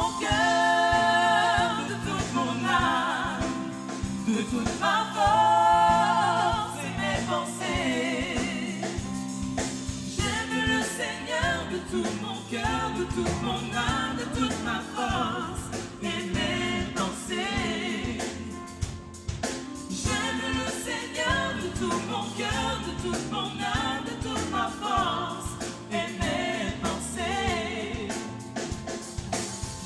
mon cœur, de toute mon âme, de toute ma force et mes pensées. J'aime le Seigneur de tout mon cœur, de toute mon âme, de toute ma force et mes pensées. J'aime le Seigneur de tout mon cœur, de toute mon âme, de toute ma force et mes pensées.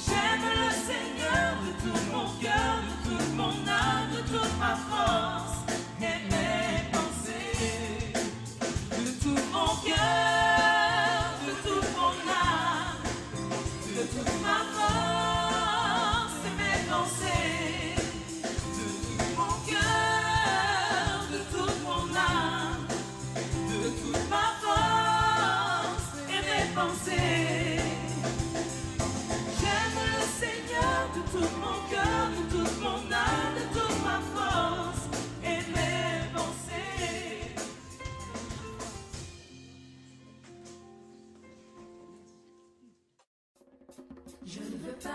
J'aime le Seigneur de tout mon cœur, de toute mon âme, de toute ma force et mes pensées. De tout mon cœur, de toute mon âme, de toute ma force et mes pensées. De tout mon cœur, de toute mon âme, de toute ma force et mes pensées. J'aime le Seigneur de tout mon cœur, de toute mon âme, de toute ma force et mes pensées. Je ne veux pas.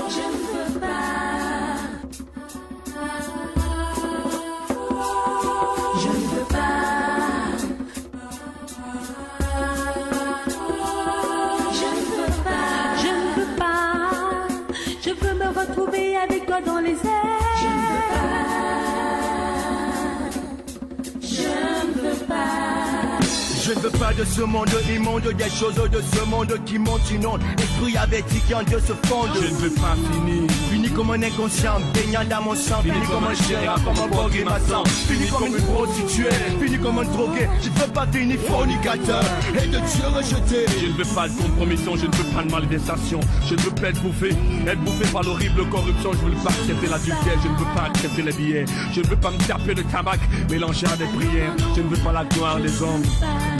Je ne veux pas. Je ne veux pas. Je ne veux pas. Je ne veux pas. Je veux me retrouver avec toi dans les airs. Je ne veux pas. Je ne veux pas. Je ne veux pas de ce monde immonde, des choses de ce monde qui montent, inondent. Esprit avertiquant de ce fond. Je ne veux pas finir. Fini comme un inconscient, baignant dans mon sang. Fini comme un chien, comme un bogue grimaçant. Fini comme une prostituée, fini comme un drogué. Je ne veux pas finir fornicateur et de Dieu rejeté. Je ne veux pas de compromission, je ne veux pas de malversation. Je ne veux pas être bouffé par l'horrible corruption. Je ne veux pas accepter l'adultère, je ne veux pas accepter les billets. Je ne veux pas me taper de tabac mélangé à des prières. Je ne veux pas la gloire des hommes,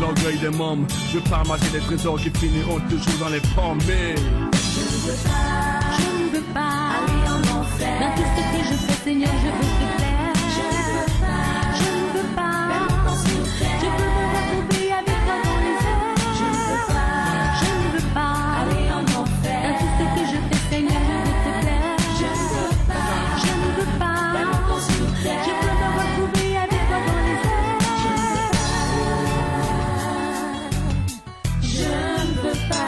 l'orgueil des mômes. Je veux pas amasser des trésors qui finiront toujours dans les pommes. Mais Je ne veux pas aller en enfer. Dans tout ce que je fais, Seigneur, je veux te plaire. Je ne veux pas. Je ne veux pas. Je veux me retrouver avec toi dans les airs. Je ne veux pas. Je ne veux pas Aller en dans enfer. tout ce que je fais, Seigneur, je veux te plaire. Je ne veux pas. Je ne veux pas. sur Je terre. veux me retrouver avec toi dans les airs. Je ne veux pas.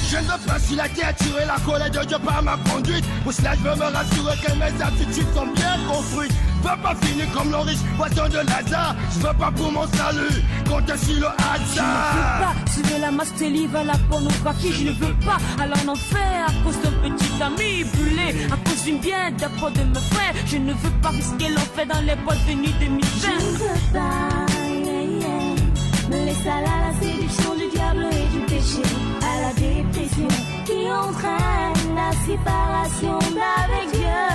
Je ne veux pas si la terre attirer la colère de Dieu par ma conduite. Pour cela je veux me rassurer que mes attitudes sont bien construites. Je veux pas finir comme le riche poisson de Lazare. Je veux pas pour mon salut compter sur le hasard. Pas suivre la masse téléva, la pornographie, je ne veux pas aller en enfer à cause d'un petit ami brûlé, à cause d'une bien d'apôtre de mes frères. Je ne veux pas risquer l'enfer dans les boîtes de nuit 2020. Je ne veux pas, me laisse à la séduction du diable et du péché, à la dépression qui entraîne la séparation d'avec Dieu.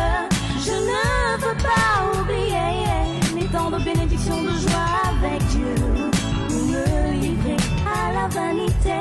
Je ne veux pas oublier les temps de bénédiction, de joie avec Dieu, pour me livrer à la vanité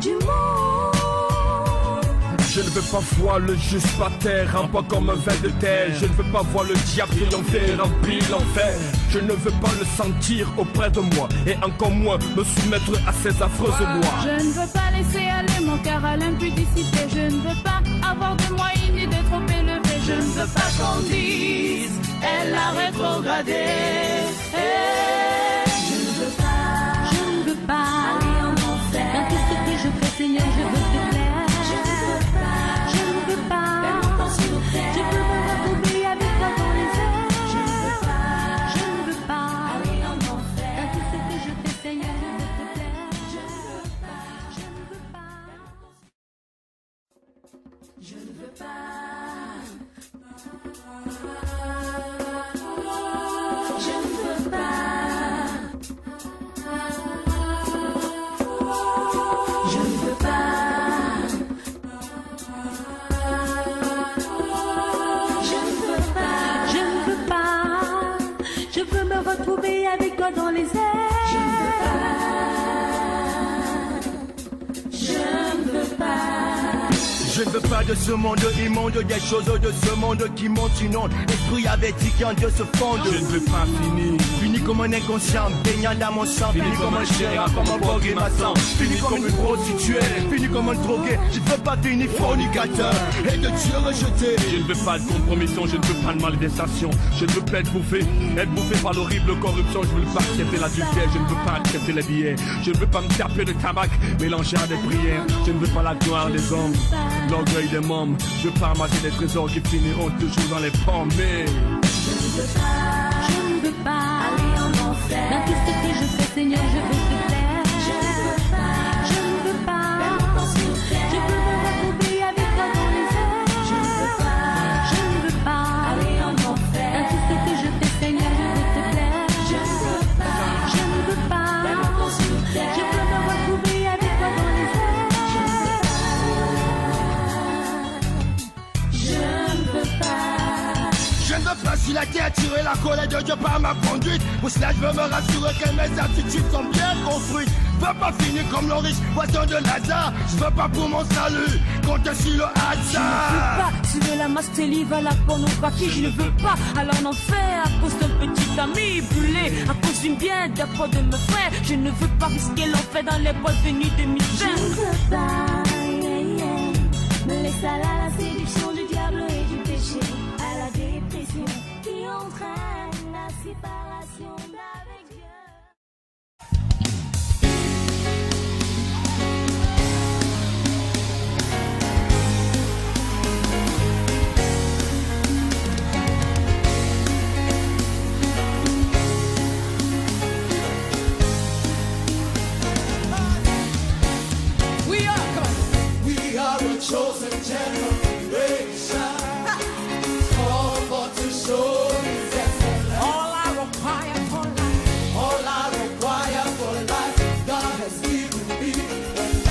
du monde. je ne veux pas voir le juste par terre, un peu comme un ver de terre. Je ne veux pas voir le diable triompher, remplir l'enfer. Je ne veux pas le sentir auprès de moi, et encore moins me soumettre à ces affreuses lois. Je ne veux pas laisser aller mon cœur à l'impudicité. Je ne veux pas avoir de moi une idée trop élevée. Je ne veux pas qu'on dise elle a rétrogradé. Je ne veux pas aller en enfer. Dans tout ce que je fais, Seigneur, je veux te plaire. Je ne veux pas faire longtemps sur terre. Je veux me retrouver avec toi dans les airs. Je ne veux pas aller en enfer. Dans tout ce que je fais, Seigneur, je veux te plaire. Je ne veux pas. Je ne veux pas. Je ne veux pas. Je ne veux pas. Je ne veux pas. Je ne veux pas. Je veux me retrouver avec toi dans les airs. Je ne veux pas. Je ne veux pas. Je ne veux pas de ce monde immonde, des choses de ce monde qui montent inondent. Esprit averti qui en Dieu se fonde. Je ne veux pas finir. Fini comme un inconscient, baignant dans mon sang. Fini comme un chien, comme un bogue grimaçant. Fini comme une prostituée, fini comme un drogué. Je ne veux pas finir fornicateur et de Dieu rejeté. Je ne veux pas de compromission, je ne veux pas de malversation. Je ne veux pas être bouffé par l'horrible corruption. Je ne veux pas accepter l'adultère, je ne veux pas accepter les billets. Je ne veux pas me taper de tabac mélangé à des prières. Je ne veux pas la gloire des hommes, l'orgueil des mômes. Je veux pas ramasser des trésors qui finiront toujours dans les pommes. Mais je ne veux pas aller en enfer. Dans tout ce que je fais, Seigneur, je veux te plaire. Je ne veux pas. Je veux me retrouver avec toi dans les airs. Je ne veux pas aller en enfer. Dans tout ce que je fais, Seigneur, je veux te plaire. Je ne veux pas. Je ne veux pas. Je veux me retrouver avec toi dans les airs. Je ne veux pas. Je ne veux pas si la terre attirer la colère de Dieu par ma conduite. Pour cela je veux me rassurer que mes attitudes sont bien construites. Je veux pas finir comme le riche poisson de Lazare. Je veux pas pour mon salut compter sur le hasard. Je ne veux pas suivre la masse à la pornographie. Je ne veux pas aller en enfer à cause d'un petit ami brûlé, à cause d'une bien d'apôtre de mes frères. Je ne veux pas risquer l'enfer dans les boîtes venues de mi-20. Je ne veux pas me laisser à la séduction du diable et du péché, à la dépression qui entraîne la séparation d'avec Dieu. We are a chosen generation, called for to show His excellence. All I require for life, God has given me, and I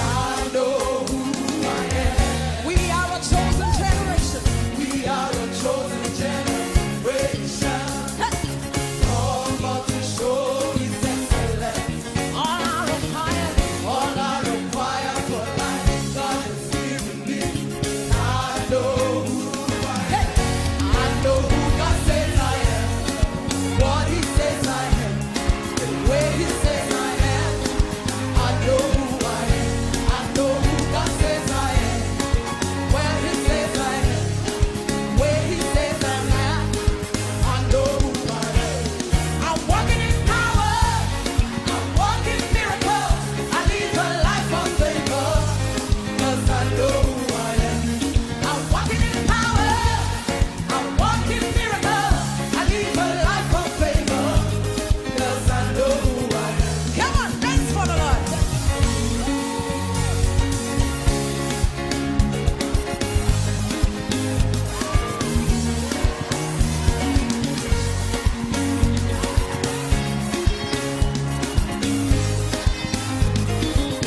know who I am. We are a chosen generation. We are a chosen generation, called for to show His excellence. All I require for life, God has given me. I know who I am. I know who God says I am. What He says I am. The way He says I am. I know who I am. I know who God says I am. Where He says I am. Where He says I am. I know who I am. I'm walking in power. I'm walking in miracles. I live a life of favor. 'Cause I know who I am. I'm walking in power. I'm walking in miracles. I live a life of favor. 'Cause I know who I am. Come on, dance for the Lord.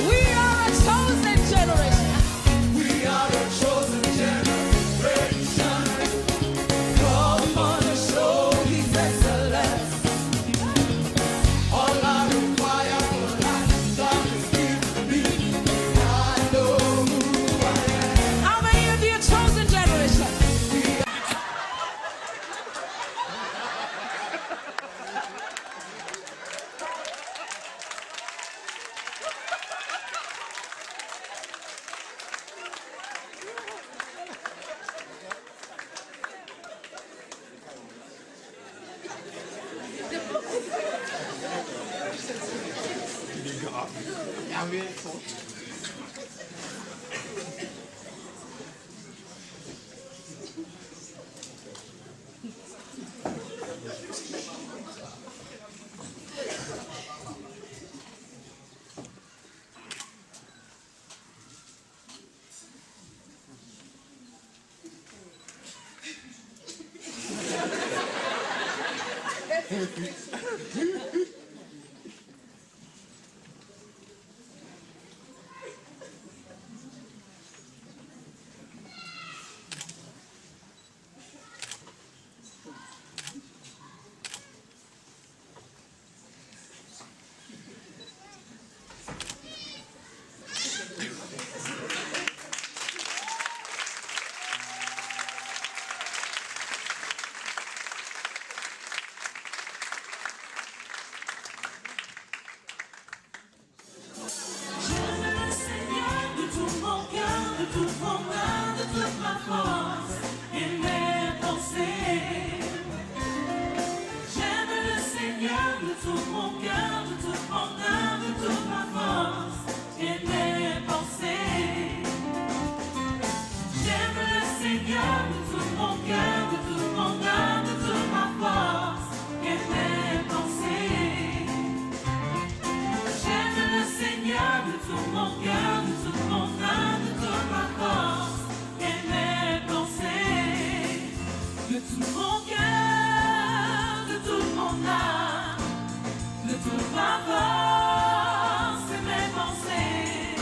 We are a chosen generation. We are a chosen generation. Come on and show His excellence. All I require for life, God has given me. I know who I am. How many of you are chosen generation? tout mon âme, de toute ma force et mes pensées. J'aime le Seigneur de tout mon cœur, de toute mon âme, de toute ma force et mes pensées. J'aime le Seigneur de tout mon cœur, de toute mon âme, de toute ma force et mes pensées. J'aime le Seigneur de tout mon cœur, de toute mon âme, de toute ma force et mes pensées. De tout mon cœur, de toute mon âme, de toute ma force et mes pensées.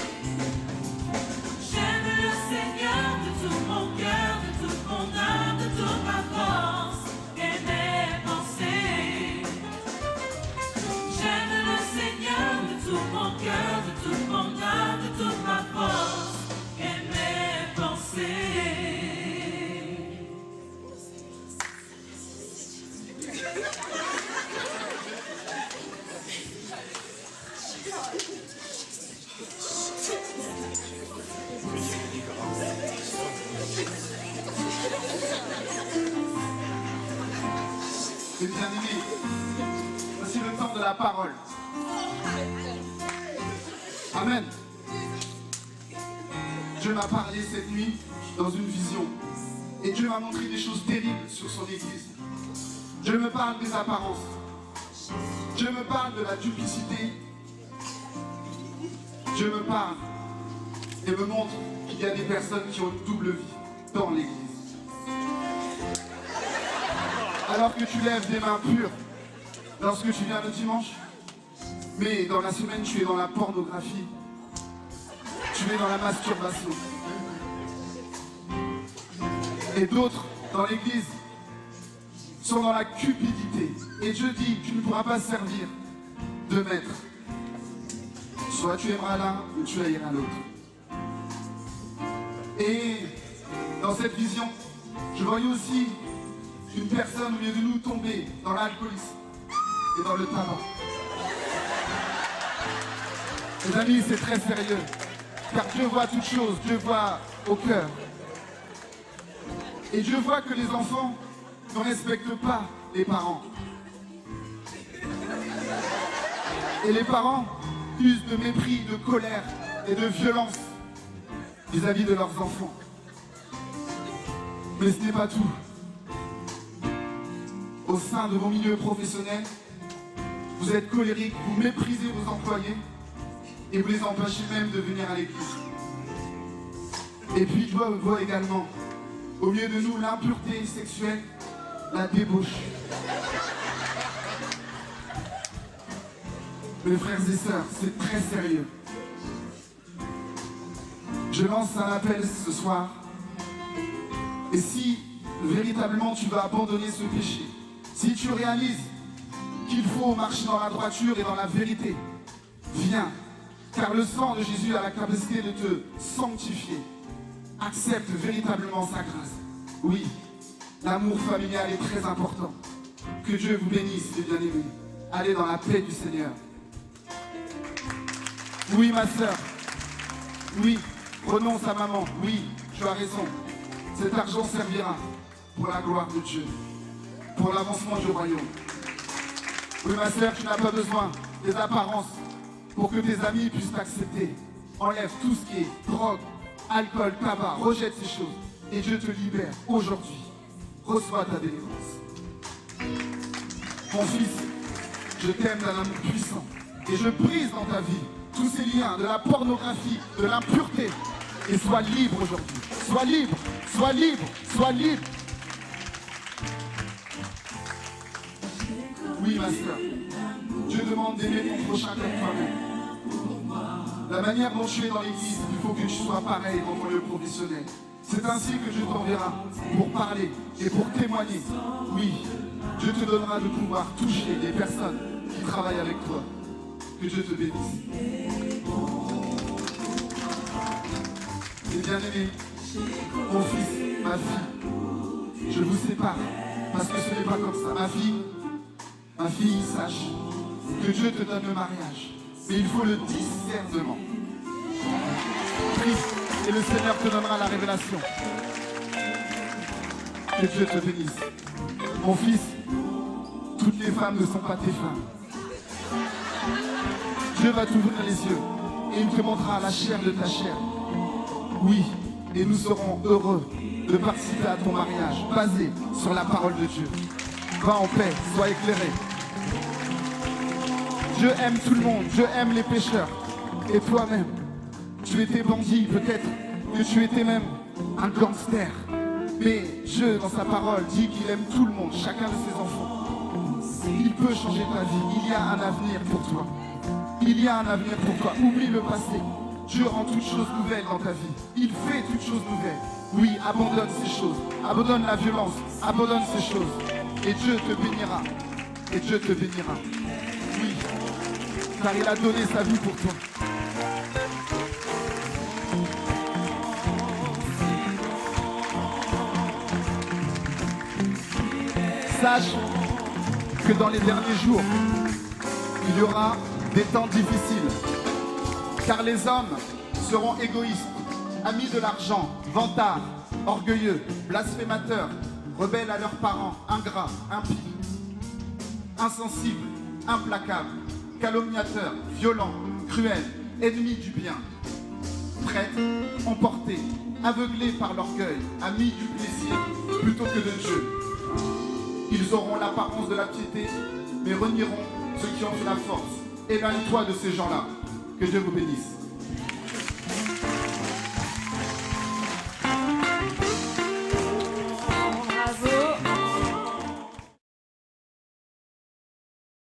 J'aime le Seigneur de tout mon cœur, de toute mon âme, de toute ma force et mes pensées. J'aime le Seigneur de tout mon cœur, de toute mon âme, de toute ma force et mes pensées. Mes bien-aimés, voici le temps de la parole. Amen. Dieu m'a parlé cette nuit dans une vision. Et Dieu m'a montré des choses terribles sur son église. Dieu me parle des apparences. Dieu me parle de la duplicité. Dieu me parle et me montre qu'il y a des personnes qui ont une double vie dans l'église. Alors que tu lèves des mains pures lorsque tu viens le dimanche, mais dans la semaine tu es dans la pornographie, tu es dans la masturbation. Et d'autres dans l'église sont dans la cupidité. Et Dieu dit, tu ne pourras pas servir de maître. Soit tu aimeras l'un ou tu haïras l'autre. Et dans cette vision, je voyais aussi une personne au lieu de nous tomber dans l'alcoolisme et dans le tabac. Les amis, c'est très sérieux, car Dieu voit toutes choses, Dieu voit au cœur. Et Dieu voit que les enfants ne respectent pas les parents. Et les parents usent de mépris, de colère et de violence vis-à-vis de leurs enfants. Mais ce n'est pas tout. Au sein de vos milieux professionnels, vous êtes colériques, vous méprisez vos employés et vous les empêchez même de venir à l'église. Et puis Dieu voit également, au milieu de nous, l'impureté sexuelle, la débauche. Mes frères et sœurs, c'est très sérieux. Je lance un appel ce soir. Et si véritablement tu vas abandonner ce péché, si tu réalises qu'il faut marcher dans la droiture et dans la vérité, viens, car le sang de Jésus a la capacité de te sanctifier. Accepte véritablement sa grâce. Oui, l'amour familial est très important. Que Dieu vous bénisse, les bien-aimés. Allez dans la paix du Seigneur. Oui, ma sœur. Oui, renonce à maman. Oui, tu as raison. Cet argent servira pour la gloire de Dieu, pour l'avancement du royaume. Oui, ma sœur, tu n'as pas besoin des apparences pour que tes amis puissent t'accepter. Enlève tout ce qui est drogue, alcool, tabac, rejette ces choses et Dieu te libère aujourd'hui. Reçois ta délivrance. Mon fils, je t'aime d'un amour puissant et je brise dans ta vie tous ces liens de la pornographie, de l'impureté et sois libre aujourd'hui. Sois libre, sois libre, sois libre. Oui, ma soeur, Dieu demande d'aimer ton prochain comme toi-même. La manière dont tu es dans l'église, il faut que tu sois pareil dans ton lieu professionnel. C'est ainsi que Dieu t'enverra pour parler et pour témoigner. Oui, Dieu te donnera de pouvoir toucher les personnes qui travaillent avec toi. Que Dieu te bénisse. Et bien-aimé, mon fils, ma fille, je vous sépare parce que ce n'est pas comme ça. Ma fille, sache que Dieu te donne le mariage, mais il faut le discernement. Prie. et le Seigneur te donnera la révélation. Que Dieu te bénisse. Mon fils, toutes les femmes ne sont pas tes femmes. Dieu va t'ouvrir les yeux et il te montrera la chair de ta chair. Oui, et nous serons heureux de participer à ton mariage basé sur la parole de Dieu. Va en paix, sois éclairé. Dieu aime tout le monde, Dieu aime les pécheurs. Et toi-même, tu étais bandit, peut-être que tu étais même un gangster. Mais Dieu, dans sa parole, dit qu'il aime tout le monde, chacun de ses enfants. Il peut changer ta vie, il y a un avenir pour toi. Il y a un avenir pour toi, oublie le passé. Dieu rend toutes choses nouvelles dans ta vie. Il fait toutes choses nouvelles. Oui, abandonne ces choses, abandonne la violence, abandonne ces choses. Et Dieu te bénira. Et Dieu te bénira. Oui, car il a donné sa vie pour toi. Sache que dans les derniers jours, il y aura des temps difficiles. Car les hommes seront égoïstes, amis de l'argent, vantards, orgueilleux, blasphémateurs, rebelles à leurs parents, ingrats, impies, insensibles, implacables, calomniateurs, violents, cruels, ennemis du bien, traîtres, emportés, aveuglés par l'orgueil, amis du plaisir plutôt que de Dieu. Ils auront l'apparence de la piété, mais renieront ceux qui ont fait la force. Éloigne-toi de ces gens-là. Que Dieu vous bénisse.